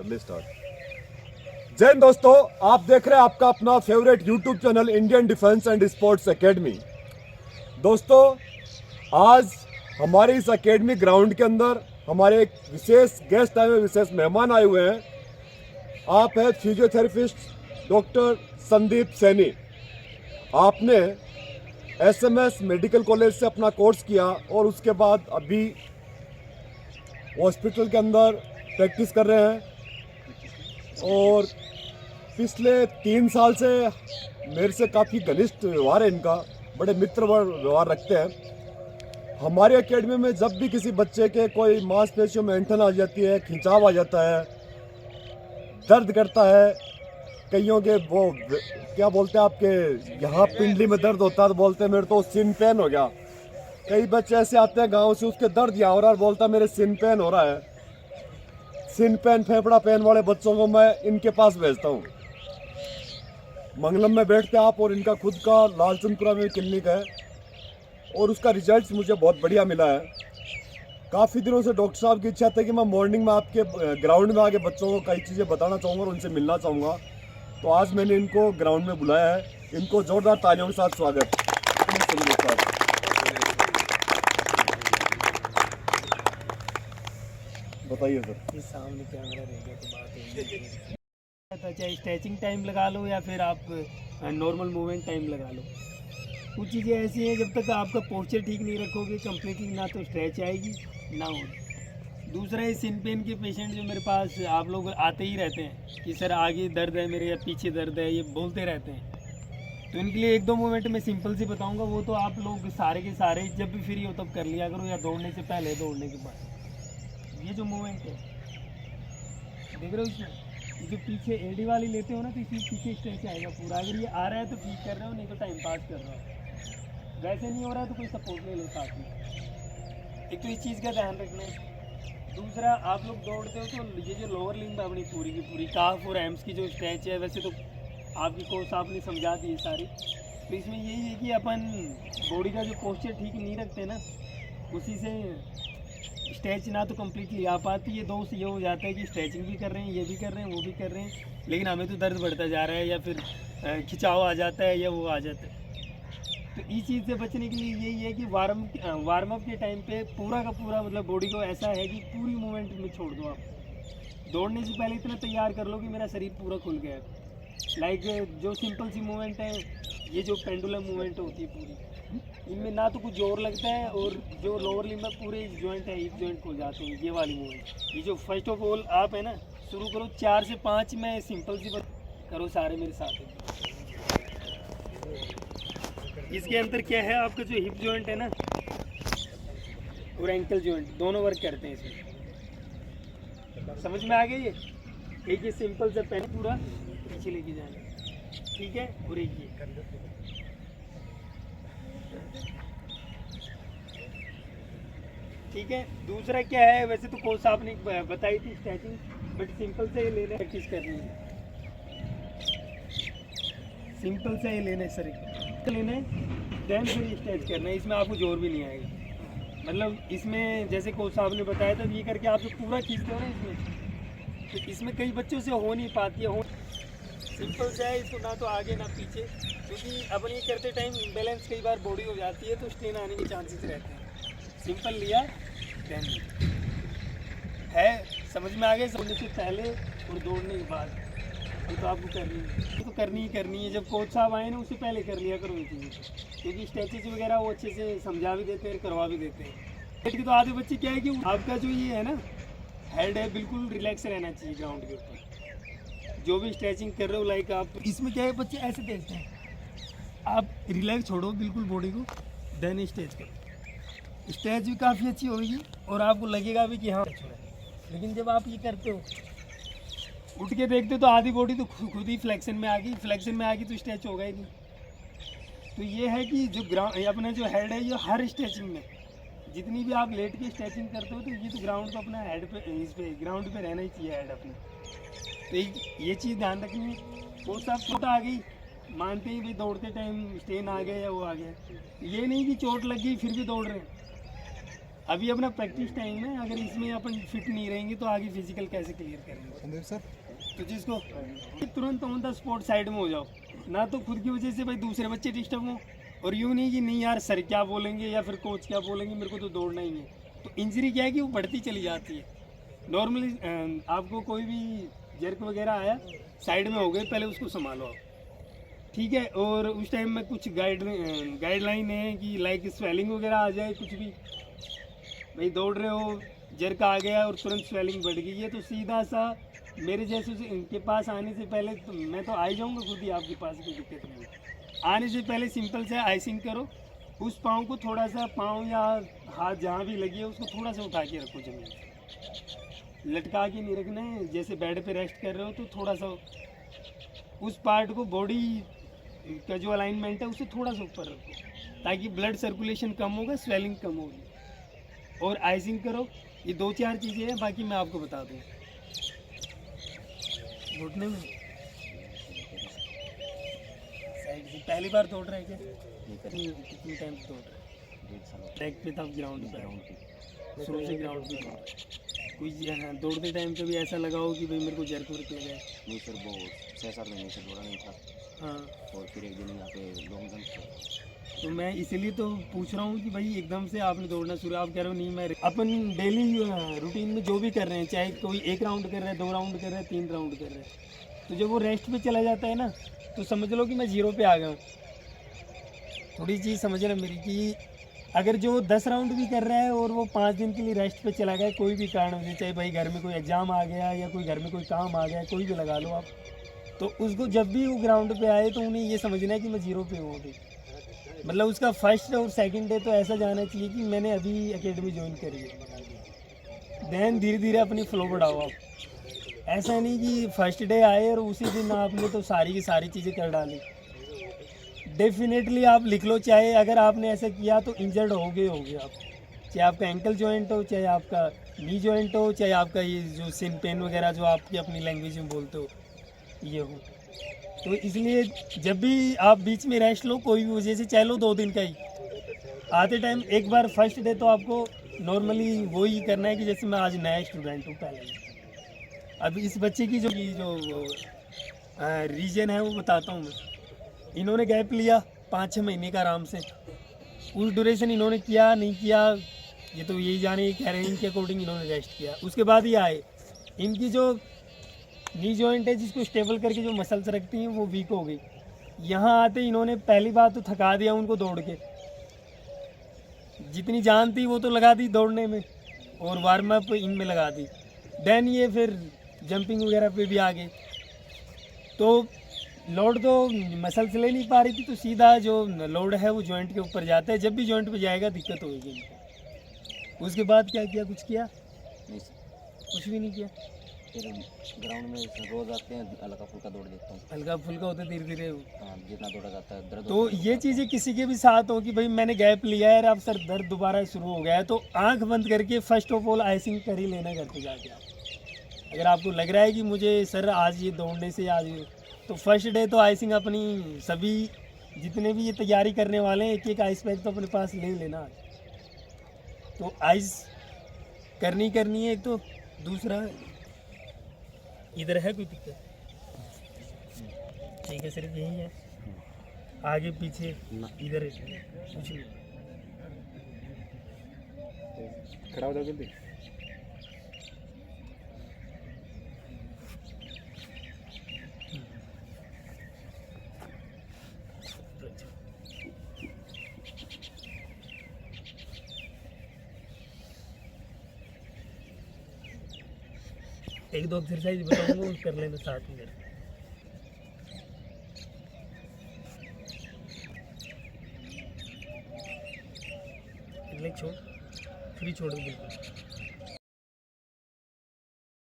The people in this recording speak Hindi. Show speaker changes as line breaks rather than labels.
कर ले स्टार्ट। जय हिंद दोस्तों, आप देख रहे हैं आपका अपना favourite YouTube channel Indian defence and sports academy. दोस्तों, आज हमारे इस एकेडमी ग्राउंड के अंदर हमारे एक विशेष गेस्ट आए हुए, विशेष मेहमान आए हुए हैं। आप हैं फिजियोथेरेपिस्ट डॉक्टर संदीप सैनी। आपने एसएमएस मेडिकल कॉलेज से अपना कोर्स किया और उसके बाद अभी हॉस्पिटल के अंदर प्रैक्टिस कर रहे हैं और पिछले 3 साल से मेरे से काफ़ी घनिष्ठ व्यवहार है इनका, बड़े मित्र व्यवहार रखते हैं। हमारे एकेडमी में जब भी किसी बच्चे के कोई मांसपेशियों में ऐंठन आ जाती है, खिंचाव आ जाता है, दर्द करता है, कईयों के वो क्या बोलते हैं आपके यहाँ पिंडली में दर्द होता है तो बोलते हैं मेरे तो सिन पेन हो गया। कई बच्चे ऐसे आते हैं गांव से, उसके दर्द यहाँ हो रहा है, बोलता है मेरे सिन पेन हो रहा है। सिन पेन, फेफड़ा पेन वाले बच्चों को मैं इनके पास भेजता हूँ। मंगलम में बैठते आप और इनका खुद का लालचंदपुरा में क्लिनिक है और उसका रिजल्ट मुझे बहुत बढ़िया मिला है। काफ़ी दिनों से डॉक्टर साहब की इच्छा थी कि मैं मॉर्निंग में आपके ग्राउंड में आके बच्चों को कई चीज़ें बताना चाहूँगा और उनसे मिलना चाहूँगा। तो आज मैंने इनको ग्राउंड में बुलाया है। इनको जोरदार तालियों के साथ स्वागत। बताइए सर।
इस सामने कैमरा रहेगा तो बात होगी। चाहे स्ट्रेचिंग टाइम लगा लो या फिर आप नॉर्मल मूवमेंट टाइम लगा लो। कुछ चीज़ें ऐसी हैं, जब तक आपका पोस्चर ठीक नहीं रखोगे कंप्लीटली ना तो स्ट्रेच आएगी ना हो। दूसरा है सिन पेन के पेशेंट जो मेरे पास आप लोग आते ही रहते हैं कि सर आगे दर्द है मेरे या पीछे दर्द है, ये बोलते रहते हैं। तो इनके लिए 1-2 मोमेंट मैं सिंपल से बताऊंगा, वो तो आप लोग सारे के सारे जब भी फ्री हो तब कर लिया करो, या दौड़ने से पहले दौड़ने के बाद। ये जो मूवमेंट है देख रहे हो, इसमें जो पीछे एडी वाली लेते हो ना तो इसमें पीछे स्ट्रेच आएगा पूरा। अगर ये आ रहा है तो ठीक कर रहे हो, नहीं तो टाइम पास कर रहे हो। वैसे नहीं हो रहा है तो कोई सपोर्ट ले लो साथ में। एक तो इस चीज़ का ध्यान रखना है। दूसरा, आप लोग दौड़ते हो तो ये जो लोअर लिंब अपनी पूरी की पूरी काफ और एम्स की जो स्ट्रेच है, वैसे तो आपकी कोर्स आपने समझा दी है सारी। तो इसमें यही है कि अपन बॉडी का जो पोस्चर ठीक नहीं रखते ना, उसी से स्ट्रेच ना तो कम्प्लीटली आ पाती है। दोस्त ये हो जाता है कि स्ट्रेचिंग भी कर रहे हैं, ये भी कर रहे हैं, वो भी कर रहे हैं, लेकिन हमें तो दर्द बढ़ता जा रहा है या फिर खिंचाव आ जाता है या वो आ जाता है। तो इस चीज़ से बचने के लिए यही है कि वार्म अप के टाइम पे पूरा का पूरा मतलब बॉडी को ऐसा है कि पूरी मूवमेंट में छोड़ दो। आप दौड़ने से पहले इतना तैयार कर लो कि मेरा शरीर पूरा खुल गया है। लाइक जो सिंपल सी मूवमेंट है, ये जो पेंडुलम मूवमेंट होती है पूरी, इनमें ना तो कुछ जोर लगता है और जो लोअर लिम्ब में पूरे जॉइंट है, हिप जॉइंट खुल जाते हैं। ये वाली मूवमेंट, ये जो फर्स्ट ऑफ ऑल आप है ना शुरू करो 4 से 5 में सिंपल सी करो सारे मेरे साथ। इसके अंदर क्या है, आपका जो हिप जॉइंट है ना और एंकल जॉइंट दोनों वर्क करते हैं इसमें। समझ में आ गई ये? एक ये सिंपल सा पेन पूरा पीछे लेके जाना, ठीक है, और एक ये ठीक है। दूसरा क्या है, वैसे तो कोर्स आपने बताई थी स्ट्रेचिंग, बट सिंपल से ये लेना प्रैक्टिस करनी है। सिंपल से ये लेना है सर, लेना है देन फिर स्ट्रेच करना है। इसमें आपको जोर भी नहीं आएगा। मतलब इसमें जैसे कोच साहब ने बताया था, ये करके आप जो पूरा खींचते हो ना इसमें, तो इसमें कई बच्चों से हो नहीं पाती है। सिंपल से है, इसको ना तो आगे ना पीछे, क्योंकि अपन ये करते टाइम इम्बेलेंस कई बार बॉडी हो जाती है तो स्ट्रेन आने के चांसेस रहते हैं। सिंपल लिया देन है, समझ में आ गया? दौड़ने से पहले और दौड़ने के बाद ये तो आपको करनी है। जब कोच साहब आए ना उससे पहले कर लिया करो ये चीज़ें, क्योंकि स्ट्रेचेज वगैरह वो अच्छे से समझा भी देते हैं, करवा भी देते हैं। लेकिन तो आधे बच्चे क्या है कि आपका जो ये है ना हेड है, बिल्कुल रिलैक्स रहना चाहिए ग्राउंड के ऊपर। जो भी स्ट्रेचिंग कर रहे हो, लाइक आप इसमें क्या है, बच्चे ऐसे देखते हैं, आप रिलैक्स छोड़ो बिल्कुल बॉडी को, देन स्ट्रेच करो। स्ट्रेच भी काफ़ी अच्छी होगी और आपको लगेगा भी कि हाँ छोड़ा। लेकिन जब आप ये करते हो, उठ के देखते तो आधी बॉडी तो खुद ही फ्लेक्शन में आ गई तो स्ट्रेच होगा ही नहीं। तो ये है कि जो ग्राउंड अपना जो हेड है, ये हर स्ट्रेचिंग में जितनी भी आप लेट के स्ट्रेचिंग करते हो, तो ये तो ग्राउंड तो अपना हेड पे, इस पे ग्राउंड पे रहना ही चाहिए हेड अपने। तो ये चीज़ ध्यान रखनी है। वो सब चोट आ गई मानते ही भाई दौड़ते टाइम स्टेन आ गया या वो आ गया, ये नहीं कि चोट लग गई फिर भी दौड़ रहे हैं। अभी अपना प्रैक्टिस टाइम है, अगर इसमें अपन फिट नहीं रहेंगे तो आगे फिजिकल कैसे क्लियर करेंगे।
संदीप सर
तो जिसको तुरंत ऑन द स्पॉट साइड में हो जाओ ना, तो खुद की वजह से भाई दूसरे बच्चे डिस्टर्ब हो, और यूँ नहीं कि नहीं यार सर क्या बोलेंगे या फिर कोच क्या बोलेंगे, मेरे को तो दौड़ना ही है। तो इंजरी क्या है कि वो बढ़ती चली जाती है। नॉर्मली आपको कोई भी जर्क वगैरह आया, साइड में हो गए, पहले उसको संभालो आप, ठीक है। और उस टाइम में कुछ गाइडलाइन है कि लाइक स्वेलिंग वगैरह आ जाए, कुछ भी भाई दौड़ रहे हो जर्क आ गया और तुरंत स्वेलिंग बढ़ गई है, तो सीधा सा मेरे जैसे इनके पास आने से पहले तो मैं तो आ ही जाऊँगा खुद ही आपके पास, कोई दिक्कत नहीं है। आने से पहले सिंपल से आइसिंग करो, उस पाँव को थोड़ा सा, पाँव या हाथ जहाँ भी लगी है उसको थोड़ा सा उठा के रखो जमीन से, लटका के नहीं रखना है। जैसे बेड पे रेस्ट कर रहे हो तो थोड़ा सा उस पार्ट को, बॉडी का जो अलाइनमेंट है उसे थोड़ा सा ऊपर रखो, ताकि ब्लड सर्कुलेशन कम होगा, स्वेलिंग कम होगी। और आइसिंग करो, ये 2-4 चीज़ें हैं, बाकी मैं आपको बता दूँ। घुटने में साइड से पहली बार दौड़ रहे हैं क्या? कितनी टाइम से दौड़ रहे हैं? ट्रैक पे था, ग्राउंड पे, शुरू से ग्राउंड पे दौड़ रहे हैं। कोई दौड़ते टाइम कभी ऐसा लगा हो कि भाई मेरे को जर्क वर्क लगा है?
नहीं सर, वो 6-7 महीने से दौड़ा नहीं था।
हाँ,
और फिर एक दिन यहाँ पे लॉन्ग जंप,
तो मैं इसीलिए तो पूछ रहा हूँ कि भाई एकदम से आपने दौड़ना शुरू, आप कह रहे हो नहीं मैं, अपन डेली रूटीन में जो भी कर रहे हैं, चाहे कोई 1 राउंड कर रहा है, 2 राउंड कर रहा है, 3 राउंड कर रहा है, तो जब वो रेस्ट पे चला जाता है ना, तो समझ लो कि मैं 0 पे आ गया हूँ। थोड़ी चीज़ समझना मेरी, कि अगर जो 10 राउंड भी कर रहा है और वो 5 दिन के लिए रेस्ट पे चला गया कोई भी कारण से, चाहे भाई घर में कोई एग्ज़ाम आ गया या कोई घर में कोई काम आ गया, कोई भी लगा लो आप, तो उसको जब भी वो ग्राउंड पे आए तो उन्हें ये समझना है कि मैं 0 पे हूँ अभी। मतलब उसका फर्स्ट और सेकंड डे तो ऐसा जाना चाहिए कि मैंने अभी एकेडमी ज्वाइन करी है। देन धीरे धीरे अपनी फ्लो बढ़ाओ आप। ऐसा नहीं कि फर्स्ट डे आए और उसी दिन आपने तो सारी की सारी चीज़ें कर डाली। डेफिनेटली आप लिख लो, चाहे अगर आपने ऐसा किया तो इंजर्ड हो गए आप, चाहे आपका एंकल जॉइंट हो, चाहे आपका नी जॉइंट हो, चाहे आपका ये जो सिन पेन वगैरह जो आपकी अपनी लैंग्वेज में बोलते हो ये हो। तो इसलिए जब भी आप बीच में रेस्ट लो, कोई भी वजह से, चाहे लो 2 दिन का ही, आते टाइम एक बार फर्स्ट डे तो आपको नॉर्मली वो ही करना है कि जैसे मैं आज नया स्टूडेंट हूँ पहले। अब इस बच्चे की जो रीजन है वो बताता हूँ मैं। इन्होंने गैप लिया 5-6 महीने का आराम से, उस ड्यूरेशन इन्होंने किया नहीं किया ये तो यही जाने, कह रहे हैं इनके अकॉर्डिंग इन्होंने रेस्ट किया। उसके बाद ही आए, इनकी जो नी जॉइंट है जिसको स्टेबल करके जो मसल्स रखती हैं वो वीक हो गई। यहाँ आते इन्होंने पहली बात तो थका दिया उनको दौड़ के, जितनी जान थी वो तो लगा दी दौड़ने में और वार्म अप इनमें लगा दी। देन ये फिर जंपिंग वगैरह पे भी आ गए, तो लोड तो मसल्स ले नहीं पा रही थी, तो सीधा जो लोड है वो जॉइंट के ऊपर जाता है। जब भी जॉइंट पे जाएगा दिक्कत होगी इनको। उसके बाद क्या किया? कुछ किया
नहीं सर,
कुछ भी नहीं किया।
फिर ग्राउंड में रोज आते हैं, हल्का फुल्का दौड़ देता हूँ।
हल्का फुल्का होता धीरे धीरे।
हाँ, जितना दौड़ा जाता है दर्द
तो
होता है।
ये चीज़ें किसी के भी साथ हो कि भाई मैंने गैप लिया है, अब सर दर्द दोबारा शुरू हो गया है, तो आंख बंद करके फर्स्ट ऑफ ऑल आइसिंग कर ही लेना घर पे जाके आप। अगर आपको लग रहा है कि मुझे सर आज ये दौड़ने से आज तो फर्स्ट डे तो आइसिंग अपनी सभी जितने भी ये तैयारी करने वाले हैं, एक एक आइस पैक तो अपने पास ले लेना आज। तो आइस करनी है एक, तो दूसरा इधर है कोई दिक्कत? ठीक है, सिर्फ यही है, आगे पीछे इधर कुछ नहीं।
खड़ा हो जाओ जल्दी।
एक दो एक्सरसाइज बताऊंगा, वो कर लेना साथ में। लेग छोड़, फ्री छोड़ दो बिल्कुल।